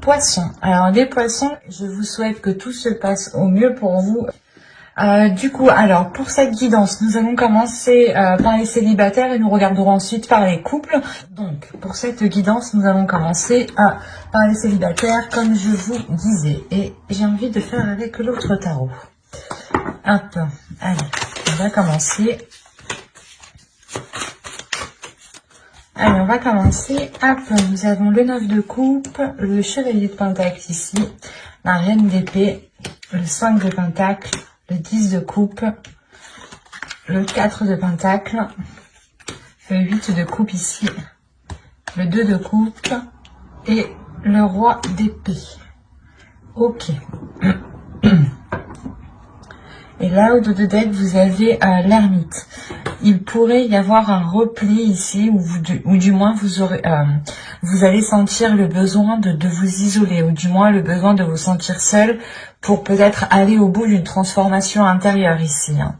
Poissons. Alors les poissons, je vous souhaite que tout se passe au mieux pour vous. Du coup, alors pour cette guidance, nous allons commencer par les célibataires et nous regarderons ensuite par les couples. Donc pour cette guidance, nous allons commencer par les célibataires comme je vous disais. Et j'ai envie de faire avec l'autre tarot. Hop, allez, on va commencer. Allez, on va commencer. Hop, nous avons le 9 de coupe, le chevalier de pentacle ici, la reine d'épée, le 5 de pentacle, le 10 de coupe, le 4 de pentacle, le 8 de coupe ici, le 2 de coupe et le roi d'épée. Ok. Et là, au dos de deck, vous avez l'ermite. Il pourrait y avoir un repli ici, ou du moins vous allez sentir le besoin de vous isoler, ou du moins le besoin de vous sentir seul pour peut-être aller au bout d'une transformation intérieure ici. Hein.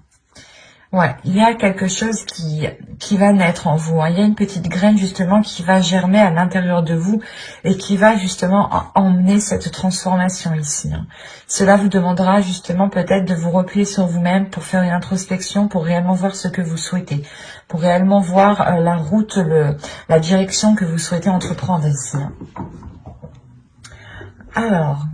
Ouais, il y a quelque chose qui va naître en vous. Hein. Il y a une petite graine justement qui va germer à l'intérieur de vous et qui va justement emmener cette transformation ici. Hein. Cela vous demandera justement peut-être de vous replier sur vous-même pour faire une introspection, pour réellement voir ce que vous souhaitez, pour réellement voir la route, la direction que vous souhaitez entreprendre ici. Hein. Alors,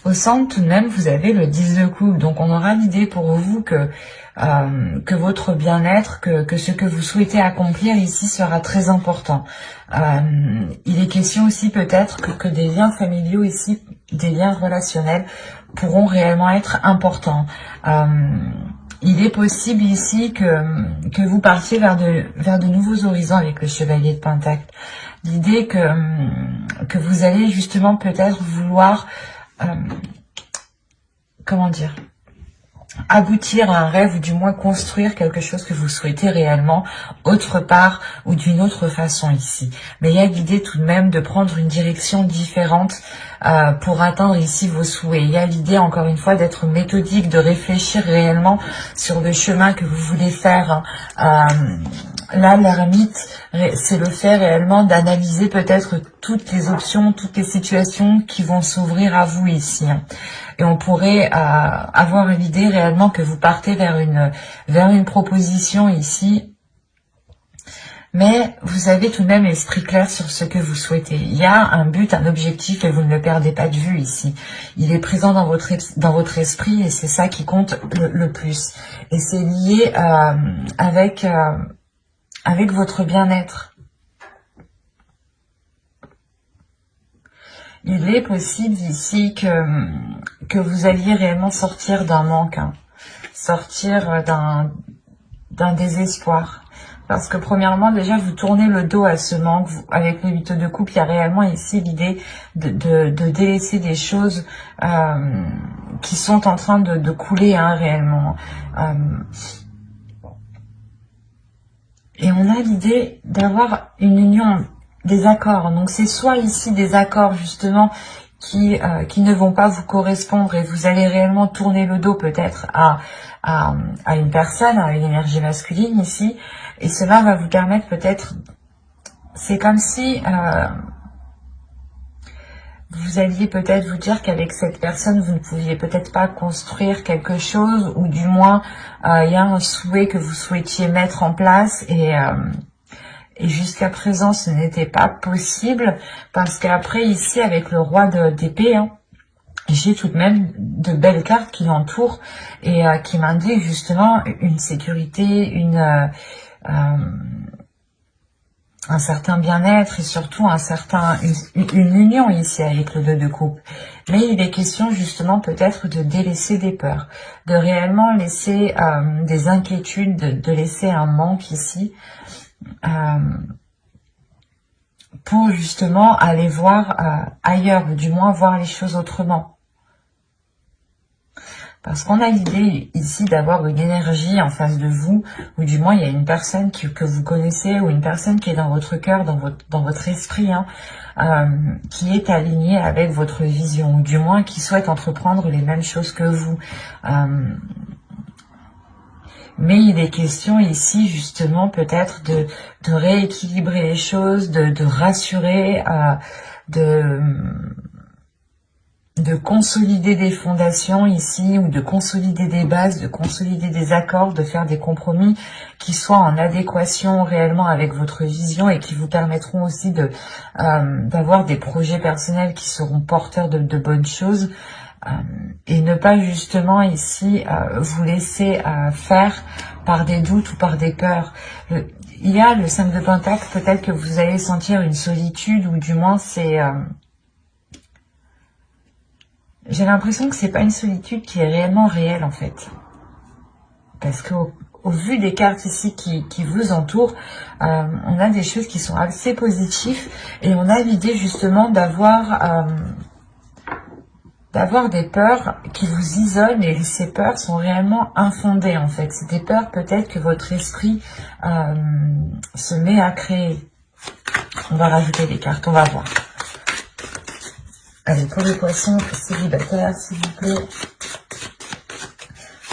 au centre, tout de même, vous avez le 10 de coupe. Donc, on aura l'idée pour vous que votre bien-être, que ce que vous souhaitez accomplir ici sera très important. Il est question aussi peut-être que des liens familiaux ici, des liens relationnels, pourront réellement être importants. Il est possible ici que vous partiez vers de nouveaux horizons avec le chevalier de pentacle. L'idée que vous allez justement peut-être vouloir... comment dire, aboutir à un rêve ou du moins construire quelque chose que vous souhaitez réellement autre part ou d'une autre façon ici. Mais il y a l'idée tout de même de prendre une direction différente pour atteindre ici vos souhaits. Il y a l'idée encore une fois d'être méthodique, de réfléchir réellement sur le chemin que vous voulez faire. Là, l'ermite, c'est le fait réellement d'analyser peut-être toutes les options, toutes les situations qui vont s'ouvrir à vous ici. Et on pourrait avoir l'idée réellement que vous partez vers une proposition ici. Mais vous avez tout de même l'esprit clair sur ce que vous souhaitez. Il y a un but, un objectif et vous ne le perdez pas de vue ici. Il est présent dans votre esprit et c'est ça qui compte le plus. Et c'est lié avec votre bien-être. Il est possible ici que vous alliez réellement sortir d'un manque, hein, sortir d'un désespoir. Parce que premièrement, déjà, vous tournez le dos à ce manque. Avec le 8 de coupe, il y a réellement ici l'idée de délaisser des choses qui sont en train de couler hein, réellement. Et on a l'idée d'avoir une union, des accords. Donc c'est soit ici des accords justement qui ne vont pas vous correspondre et vous allez réellement tourner le dos peut-être à une personne, à une énergie masculine ici. Et cela va vous permettre peut-être, c'est comme si vous alliez peut-être vous dire qu'avec cette personne, vous ne pouviez peut-être pas construire quelque chose, ou du moins, il y a un souhait que vous souhaitiez mettre en place, et jusqu'à présent, ce n'était pas possible, parce qu'après, ici, avec le roi d'épée, hein, j'ai tout de même de belles cartes qui l'entourent, et qui m'indiquent justement une sécurité, un certain bien-être et surtout une union ici avec le 2 de coupe. Mais il est question justement peut-être de délaisser des peurs, de réellement laisser des inquiétudes, de laisser un manque ici pour justement aller voir ailleurs, ou du moins voir les choses autrement. Parce qu'on a l'idée ici d'avoir une énergie en face de vous, ou du moins il y a une personne que vous connaissez, ou une personne qui est dans votre cœur, dans votre esprit, hein, qui est alignée avec votre vision, ou du moins qui souhaite entreprendre les mêmes choses que vous. Mais il est question ici justement peut-être de rééquilibrer les choses, de rassurer, de consolider des fondations ici, ou de consolider des bases, de consolider des accords, de faire des compromis qui soient en adéquation réellement avec votre vision et qui vous permettront aussi d'avoir des projets personnels qui seront porteurs de bonnes choses, et ne pas justement ici vous laisser faire par des doutes ou par des peurs. Il y a le 5 de Pentacle, peut-être que vous allez sentir une solitude, ou du moins c'est... j'ai l'impression que c'est pas une solitude qui est réellement réelle en fait. Parce que au vu des cartes ici qui vous entourent, on a des choses qui sont assez positives, et on a l'idée justement d'avoir des peurs qui vous isolent, et ces peurs sont réellement infondées en fait. C'est des peurs peut-être que votre esprit se met à créer. On va rajouter des cartes, on va voir. Allez, pour les poissons célibataires, s'il vous plaît.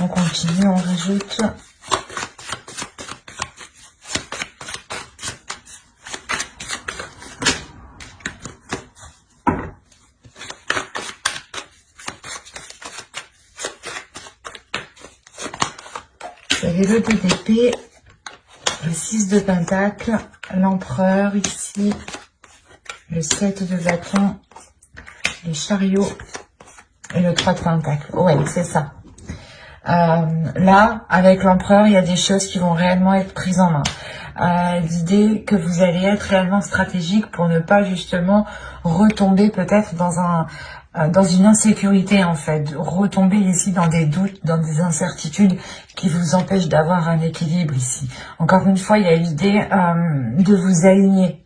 On continue, on rajoute. Vous avez le 2 d'épée, le 6 de Pentacle, l'empereur ici, le 7 de bâton, les chariots et le 3 de Pentacle. Ouais, c'est ça. Là, avec l'empereur, il y a des choses qui vont réellement être prises en main. L'idée que vous allez être réellement stratégique pour ne pas justement retomber peut-être dans une insécurité en fait, retomber ici dans des doutes, dans des incertitudes qui vous empêchent d'avoir un équilibre ici. Encore une fois, il y a l'idée de vous aligner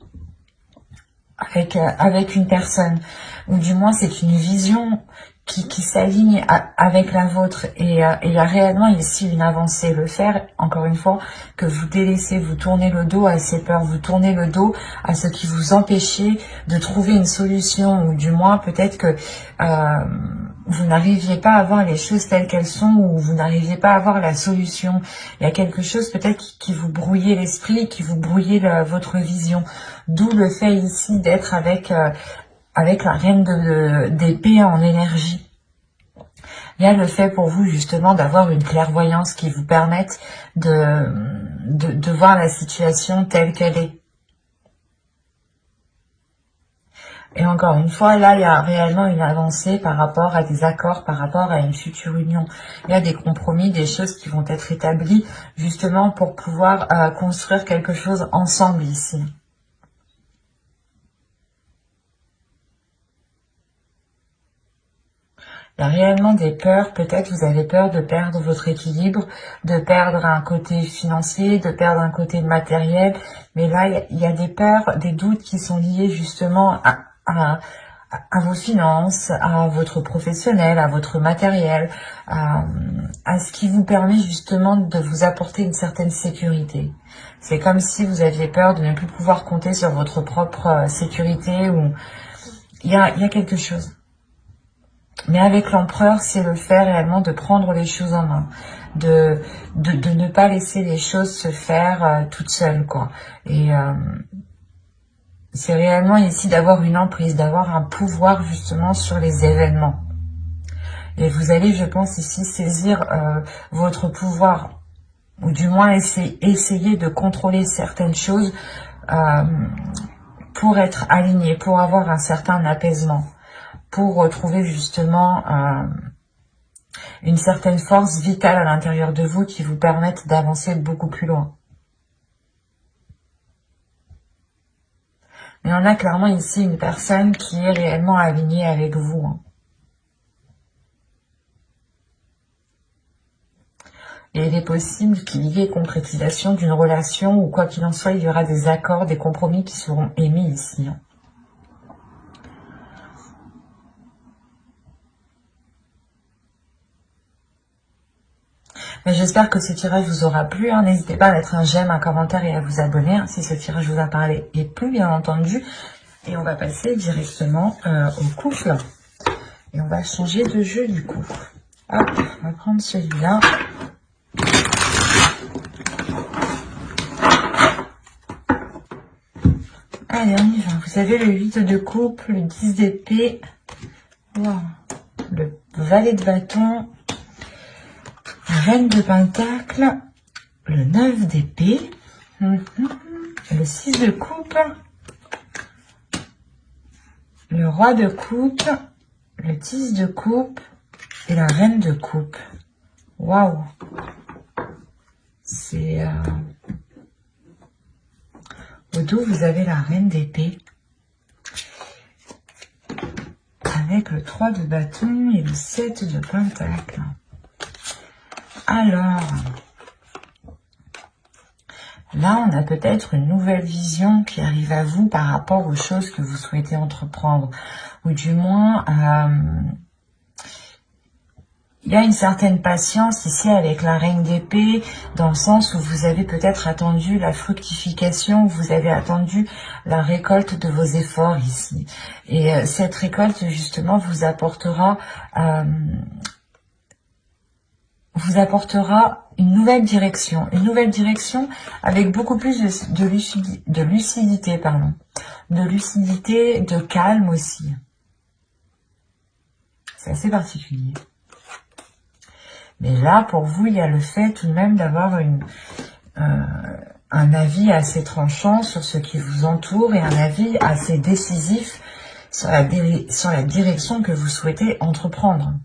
avec une personne, ou du moins c'est une vision qui s'aligne avec la vôtre, et il y a réellement ici une avancée. Le faire, encore une fois, que vous délaissez, vous tournez le dos à ces peurs, vous tournez le dos à ce qui vous empêchait de trouver une solution, ou du moins peut-être que vous n'arriviez pas à voir les choses telles qu'elles sont, ou vous n'arriviez pas à voir la solution. Il y a quelque chose peut-être qui vous brouillait l'esprit, qui vous brouillait votre vision. D'où le fait ici d'être avec la reine d'épée en énergie. Il y a le fait pour vous justement d'avoir une clairvoyance qui vous permette de voir la situation telle qu'elle est. Et encore une fois, là, il y a réellement une avancée par rapport à des accords, par rapport à une future union. Il y a des compromis, des choses qui vont être établies justement pour pouvoir construire quelque chose ensemble ici. Il y a réellement des peurs, peut-être vous avez peur de perdre votre équilibre, de perdre un côté financier, de perdre un côté matériel, mais là il y a des peurs, des doutes qui sont liés justement à vos finances, à votre professionnel, à votre matériel, à ce qui vous permet justement de vous apporter une certaine sécurité. C'est comme si vous aviez peur de ne plus pouvoir compter sur votre propre sécurité, ou il y a quelque chose. Mais avec l'empereur, c'est le fait réellement de prendre les choses en main, de ne pas laisser les choses se faire toutes seules, quoi. Et c'est réellement ici d'avoir une emprise, d'avoir un pouvoir justement sur les événements. Et vous allez, je pense, ici saisir votre pouvoir, ou du moins essayer de contrôler certaines choses pour être aligné, pour avoir un certain apaisement, pour retrouver justement une certaine force vitale à l'intérieur de vous qui vous permette d'avancer beaucoup plus loin. Mais on a clairement ici une personne qui est réellement alignée avec vous. Hein. Et il est possible qu'il y ait concrétisation d'une relation, ou quoi qu'il en soit, il y aura des accords, des compromis qui seront émis ici. Hein. J'espère que ce tirage vous aura plu. Hein. N'hésitez pas à mettre un j'aime, un commentaire et à vous abonner hein, si ce tirage vous a parlé et plu, bien entendu. Et on va passer directement au couple. Et on va changer de jeu du coup. Hop, on va prendre celui-là. Allez, on y va. Vous avez le 8 de coupe, le 10 d'épée, wow. Le valet de bâton, la reine de pentacle, le 9 d'épée, le 6 de coupe, le roi de coupe, le 10 de coupe et la reine de coupe. Waouh! C'est... Au dos, vous avez la reine d'épée. Avec le 3 de bâton et le 7 de pentacle. Alors, là, on a peut-être une nouvelle vision qui arrive à vous par rapport aux choses que vous souhaitez entreprendre. Ou du moins, il y a une certaine patience ici avec la reine d'épée, dans le sens où vous avez peut-être attendu la fructification, vous avez attendu la récolte de vos efforts ici. Et cette récolte, justement, vous apportera une nouvelle direction avec beaucoup plus de lucidité, de calme aussi. C'est assez particulier. Mais là, pour vous, il y a le fait tout de même d'avoir un avis assez tranchant sur ce qui vous entoure et un avis assez décisif sur la direction que vous souhaitez entreprendre.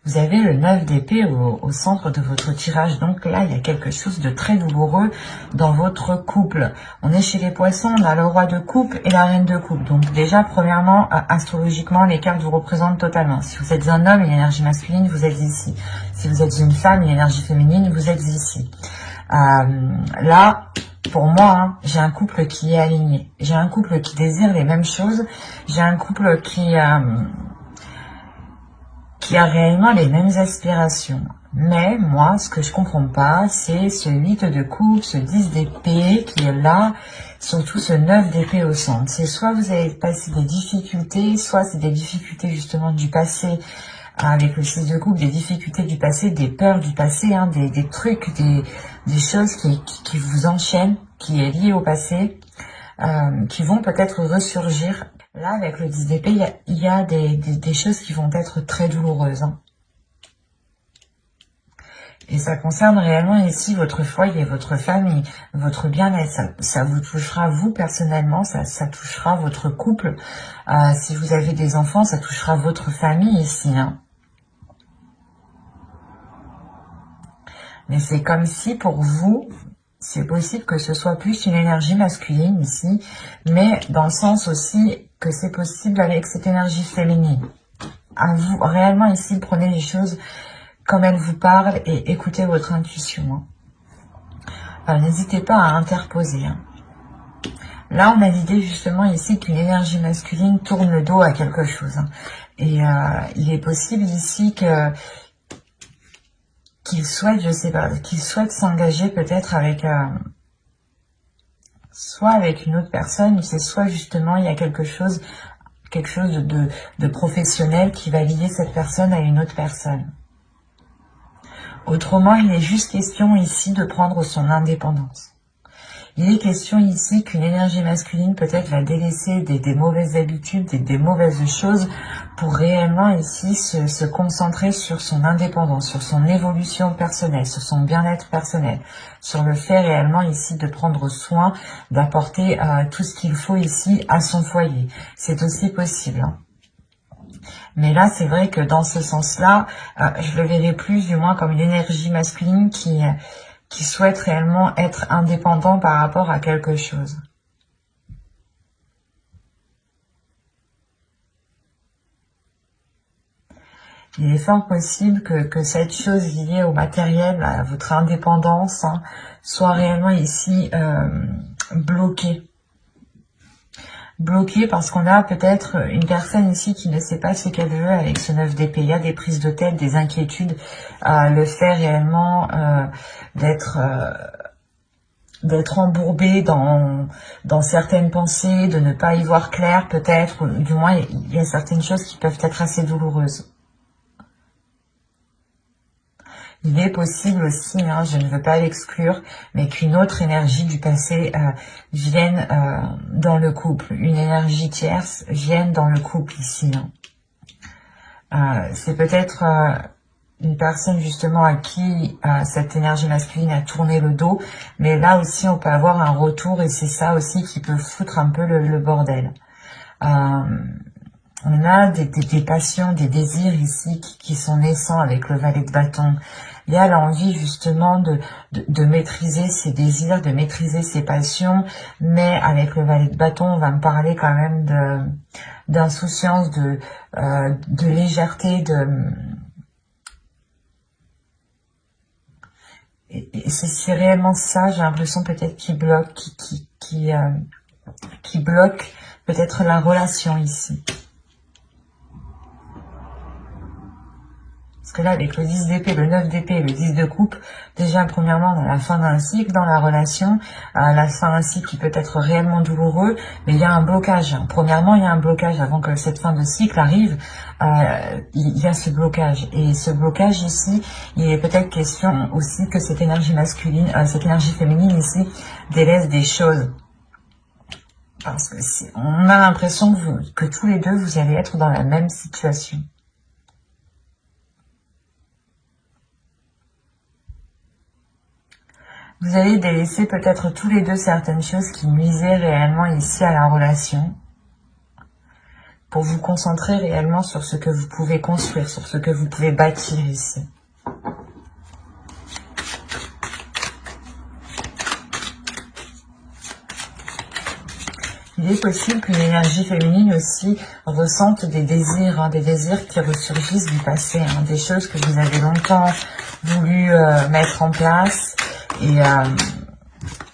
Vous avez le 9 d'épée au centre de votre tirage. Donc là, il y a quelque chose de très douloureux dans votre couple. On est chez les poissons, on a le roi de coupe et la reine de coupe. Donc déjà, premièrement, astrologiquement, les cartes vous représentent totalement. Si vous êtes un homme, une énergie masculine, vous êtes ici. Si vous êtes une femme, une énergie féminine, vous êtes ici. Là, pour moi, j'ai un couple qui est aligné. J'ai un couple qui désire les mêmes choses. J'ai un couple qui a réellement les mêmes aspirations. Mais moi, ce que je comprends pas, c'est ce 8 de coupe, ce 10 d'épée qui est là, surtout ce 9 d'épée au centre. C'est soit vous avez passé des difficultés, soit c'est des difficultés justement du passé, avec le 6 de coupe, des difficultés du passé, des peurs du passé, hein, des trucs, des choses qui vous enchaînent, qui est lié au passé, qui vont peut-être ressurgir. Là, avec le 10 d'épée, il y a des choses qui vont être très douloureuses. Hein. Et ça concerne réellement ici votre foyer, votre famille, votre bien-être. Ça vous touchera vous personnellement, ça touchera votre couple. Si vous avez des enfants, ça touchera votre famille ici. Hein. Mais c'est comme si pour vous... C'est possible que ce soit plus une énergie masculine ici, mais dans le sens aussi que c'est possible avec cette énergie féminine. À vous, réellement ici, prenez les choses comme elles vous parlent et écoutez votre intuition. Hein. N'hésitez pas à interposer. Hein. Là, on a l'idée justement ici qu'une énergie masculine tourne le dos à quelque chose. Hein. Et il est possible ici que... qu'il souhaite, je sais pas, qu'il souhaite s'engager peut-être avec, soit avec une autre personne, c'est soit justement il y a quelque chose de professionnel qui va lier cette personne à une autre personne. Autrement, il est juste question ici de prendre son indépendance. Il est question ici qu'une énergie masculine peut-être va délaisser des mauvaises habitudes, des mauvaises choses pour réellement ici se concentrer sur son indépendance, sur son évolution personnelle, sur son bien-être personnel, sur le fait réellement ici de prendre soin, d'apporter tout ce qu'il faut ici à son foyer. C'est aussi possible. Hein. Mais là, c'est vrai que dans ce sens-là, je le verrai plus du moins comme une énergie masculine qui souhaite réellement être indépendant par rapport à quelque chose. Il est fort possible que cette chose liée au matériel, à votre indépendance, hein, soit réellement ici bloquée. Bloquée parce qu'on a peut-être une personne ici qui ne sait pas ce qu'elle veut avec ce 9 d'épée. Il y a des prises de tête, des inquiétudes, le fait réellement d'être embourbé dans certaines pensées, de ne pas y voir clair peut-être, ou du moins il y a certaines choses qui peuvent être assez douloureuses. Il est possible aussi, hein, je ne veux pas l'exclure, mais qu'une autre énergie du passé vienne dans le couple. Une énergie tierce vienne dans le couple ici. Hein. C'est peut-être une personne justement à qui cette énergie masculine a tourné le dos, mais là aussi on peut avoir un retour et c'est ça aussi qui peut foutre un peu le bordel. On a des passions, des désirs ici qui sont naissants avec le valet de bâton. Il y a l'envie justement de maîtriser ses désirs, de maîtriser ses passions, mais avec le valet de bâton, on va me parler quand même d'insouciance, de légèreté, et c'est réellement ça, j'ai l'impression peut-être qui bloque, qui bloque peut-être la relation ici. Parce que là, avec le 10 d'épée, le 9 d'épée et le 10 de coupe, déjà, premièrement, on a la fin d'un cycle dans la relation, la fin d'un cycle qui peut être réellement douloureux, mais il y a un blocage. Premièrement, il y a un blocage avant que cette fin de cycle arrive, il y a ce blocage. Et ce blocage ici, il est peut-être question aussi que cette énergie masculine, cette énergie féminine ici, délaisse des choses. Parce que on a l'impression que tous les deux, vous allez être dans la même situation. Vous allez délaisser peut-être tous les deux certaines choses qui nuisaient réellement ici à la relation pour vous concentrer réellement sur ce que vous pouvez construire, sur ce que vous pouvez bâtir ici. Il est possible qu'une énergie féminine aussi ressente des désirs, hein, des désirs qui ressurgissent du passé, hein, des choses que vous avez longtemps voulu mettre en place.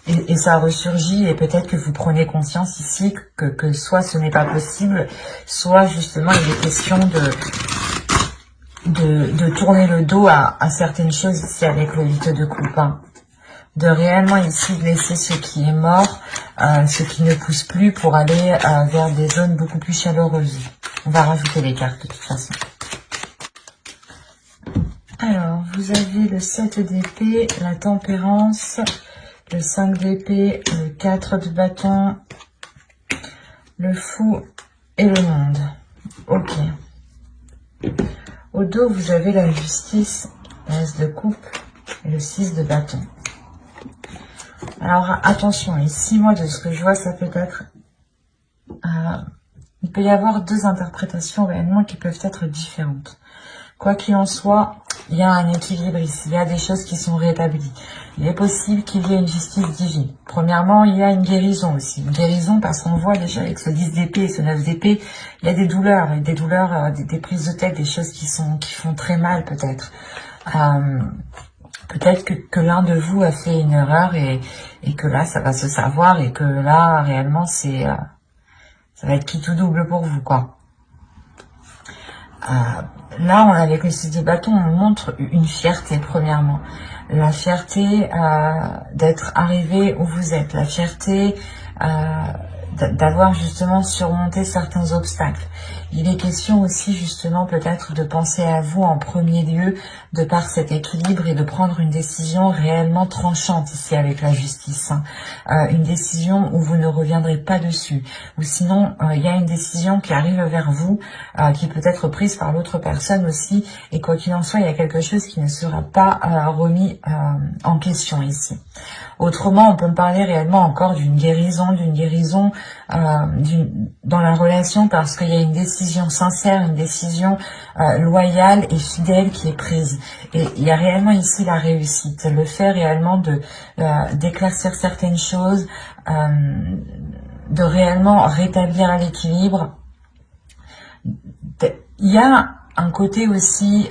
Et ça ressurgit et peut-être que vous prenez conscience ici que soit ce n'est pas possible, soit justement il est question de tourner le dos à certaines choses ici avec le 8 de coupe. Hein. De réellement ici laisser ce qui est mort, ce qui ne pousse plus pour aller vers des zones beaucoup plus chaleureuses. On va rajouter les cartes de toute façon. Alors, vous avez le 7 d'épée, la tempérance, le 5 d'épée, le 4 de bâton, le fou et le monde. Ok. Au dos, vous avez la justice, l'as de coupe et le 6 de bâton. Alors, attention, ici, moi, de ce que je vois, ça peut être... il peut y avoir deux interprétations réellement qui peuvent être différentes. Quoi qu'il en soit, il y a un équilibre ici, il y a des choses qui sont rétablies. Il est possible qu'il y ait une justice divine. Premièrement, il y a une guérison aussi. Une guérison parce qu'on voit déjà avec ce 10 d'épée et ce 9 d'épée, il y a des douleurs, des prises de tête, des choses qui font très mal peut-être. Peut-être que l'un de vous a fait une erreur et que là, ça va se savoir et que là, réellement, ça va être qui tout double pour vous, quoi. Là, avec le 6 de bâton, on montre une fierté, premièrement. La fierté d'être arrivé où vous êtes. La fierté d'avoir justement surmonté certains obstacles. Il est question aussi justement peut-être de penser à vous en premier lieu de par cet équilibre et de prendre une décision réellement tranchante ici avec la justice. Hein. Une décision où vous ne reviendrez pas dessus. Ou sinon, il y a une décision qui arrive vers vous, qui peut être prise par l'autre personne aussi. Et quoi qu'il en soit, il y a quelque chose qui ne sera pas remis en question ici. Autrement, on peut me parler réellement encore d'une guérison dans la relation parce qu'il y a une décision sincère, une décision loyale et fidèle qui est prise. Et il y a réellement ici la réussite, le fait réellement d'éclaircir certaines choses, de réellement rétablir l'équilibre. Il y a un côté aussi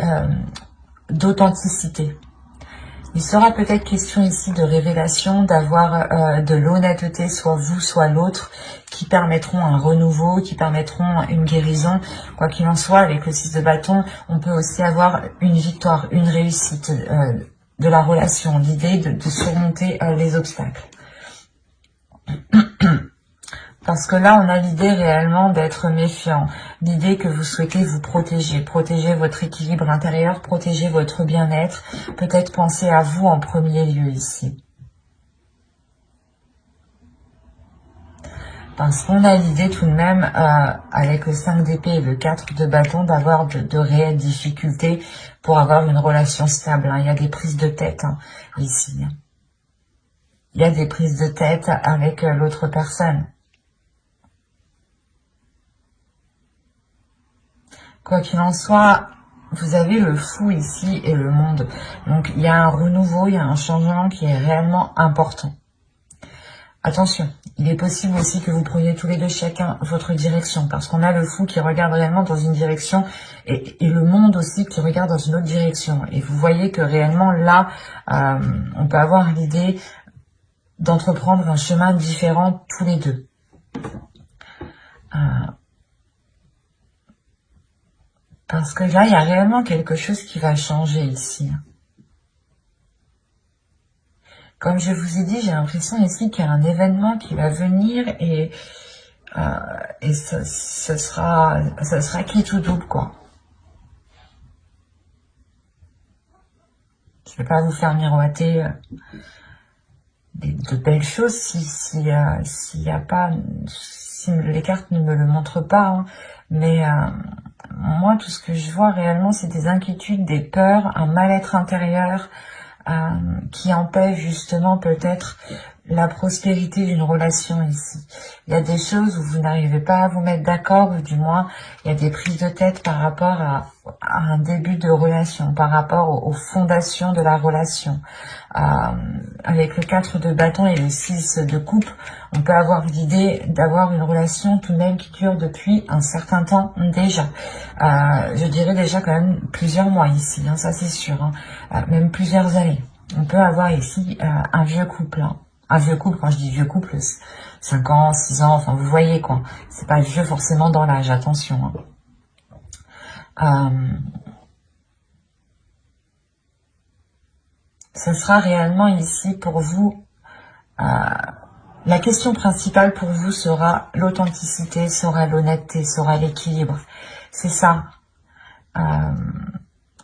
d'authenticité. Il sera peut-être question ici de révélation, d'avoir de l'honnêteté, soit vous, soit l'autre, qui permettront un renouveau, qui permettront une guérison. Quoi qu'il en soit, avec le 6 de bâton, on peut aussi avoir une victoire, une réussite de la relation, l'idée de surmonter les obstacles. Parce que là, on a l'idée réellement d'être méfiant, l'idée que vous souhaitez vous protéger, protéger votre équilibre intérieur, protéger votre bien-être, peut-être penser à vous en premier lieu ici. Parce qu'on a l'idée tout de même, avec le 5 d'épée et le 4 de bâton, d'avoir de réelles difficultés pour avoir une relation stable. Il y a des prises de tête ici. Il y a des prises de tête avec l'autre personne. Quoi qu'il en soit, vous avez le fou ici et le monde. Donc il y a un renouveau, il y a un changement qui est réellement important. Attention, il est possible aussi que vous preniez tous les deux chacun votre direction, parce qu'on a le fou qui regarde réellement dans une direction et le monde aussi qui regarde dans une autre direction. Et vous voyez que réellement là, on peut avoir l'idée d'entreprendre un chemin différent tous les deux. Parce que là, il y a réellement quelque chose qui va changer ici. Comme je vous ai dit, j'ai l'impression ici qu'il y a un événement qui va venir et ce sera quitte ou double, quoi. Je vais pas vous faire miroiter de belles choses si les cartes ne me le montrent pas, mais moi, tout ce que je vois réellement, c'est des inquiétudes, des peurs, un mal-être intérieur qui empêche justement peut-être la prospérité d'une relation ici. Il y a des choses où vous n'arrivez pas à vous mettre d'accord, ou du moins, il y a des prises de tête par rapport à un début de relation, par rapport aux fondations de la relation. Avec le 4 de bâton et le 6 de coupe, on peut avoir l'idée d'avoir une relation tout de même qui dure depuis un certain temps déjà. Je dirais déjà quand même plusieurs mois ici, ça c'est sûr, même plusieurs années. On peut avoir ici un vieux couple. Un vieux couple, quand je dis vieux couple, 5 ans, 6 ans, enfin vous voyez quoi. C'est pas vieux forcément dans l'âge, attention. Ce sera réellement ici pour vous, la question principale pour vous sera l'authenticité, sera l'honnêteté, sera l'équilibre. C'est ça.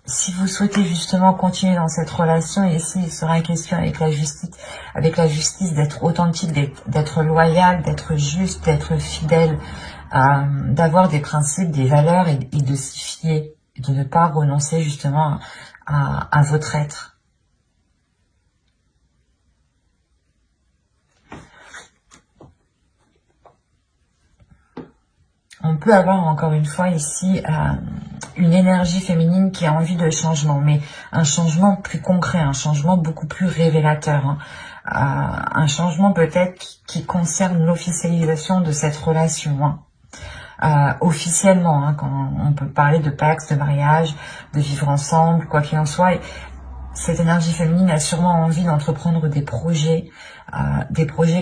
Si vous souhaitez justement continuer dans cette relation, ici il sera question avec la justice d'être authentique, d'être loyal, d'être juste, d'être fidèle, d'avoir des principes, des valeurs et de s'y fier, et de ne pas renoncer justement à votre être. On peut avoir encore une fois ici une énergie féminine qui a envie de changement, mais un changement plus concret, un changement beaucoup plus révélateur, un changement peut-être qui concerne l'officialisation de cette relation, officiellement, quand on peut parler de pax, de mariage, de vivre ensemble, quoi qu'il en soit. Cette énergie féminine a sûrement envie d'entreprendre des projets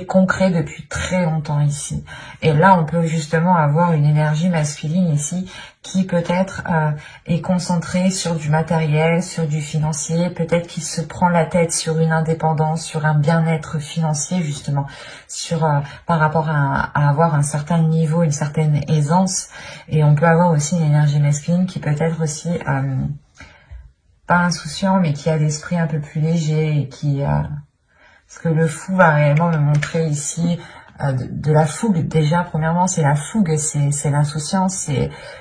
concrets depuis très longtemps ici. Et là, on peut justement avoir une énergie masculine ici qui peut-être est concentrée sur du matériel, sur du financier, peut-être qu'il se prend la tête sur une indépendance, sur un bien-être financier justement, sur par rapport à avoir un certain niveau, une certaine aisance. Et on peut avoir aussi une énergie masculine qui peut être aussi pas insouciant, mais qui a l'esprit un peu plus léger et qui... parce que le fou va réellement me montrer ici de la fougue. Déjà, premièrement, c'est la fougue, c'est l'insouciance,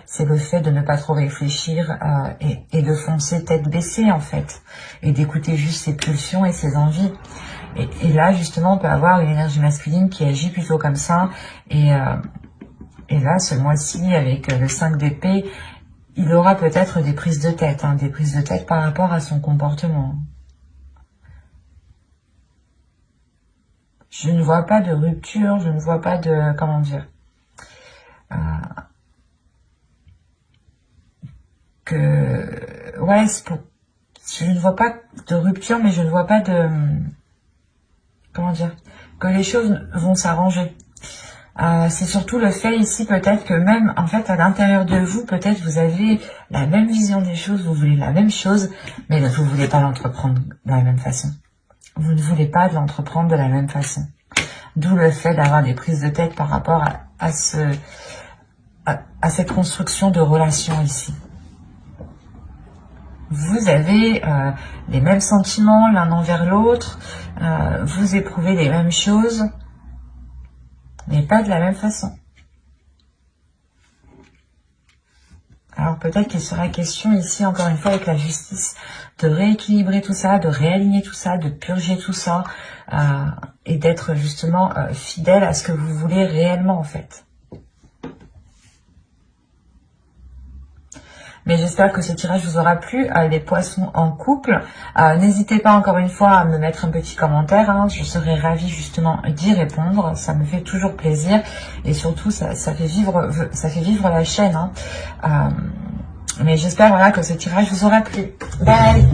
c'est le fait de ne pas trop réfléchir et de foncer tête baissée, en fait, et d'écouter juste ses pulsions et ses envies. Et là, justement, on peut avoir une énergie masculine qui agit plutôt comme ça. Et là, ce mois-ci, avec le 5 d'épée, il aura peut-être des prises de tête, des prises de tête par rapport à son comportement. Je ne vois pas de rupture, je ne vois pas de... comment dire ouais, je ne vois pas de rupture, mais je ne vois pas de... comment dire, que les choses vont s'arranger. C'est surtout le fait ici peut-être que même en fait à l'intérieur de vous, peut-être vous avez la même vision des choses, vous voulez la même chose, mais vous ne voulez pas l'entreprendre de la même façon. Vous ne voulez pas l'entreprendre de la même façon. D'où le fait d'avoir des prises de tête par rapport à cette construction de relation ici. Vous avez les mêmes sentiments l'un envers l'autre, vous éprouvez les mêmes choses, mais pas de la même façon. Alors peut-être qu'il sera question ici, encore une fois avec la justice, de rééquilibrer tout ça, de réaligner tout ça, de purger tout ça, et d'être justement fidèle à ce que vous voulez réellement en fait. Mais j'espère que ce tirage vous aura plu, les poissons en couple. N'hésitez pas encore une fois à me mettre un petit commentaire, hein, je serai ravie justement d'y répondre, ça me fait toujours plaisir. Et surtout, ça fait vivre la chaîne. Hein. Mais j'espère voilà, que ce tirage vous aura plu. Bye!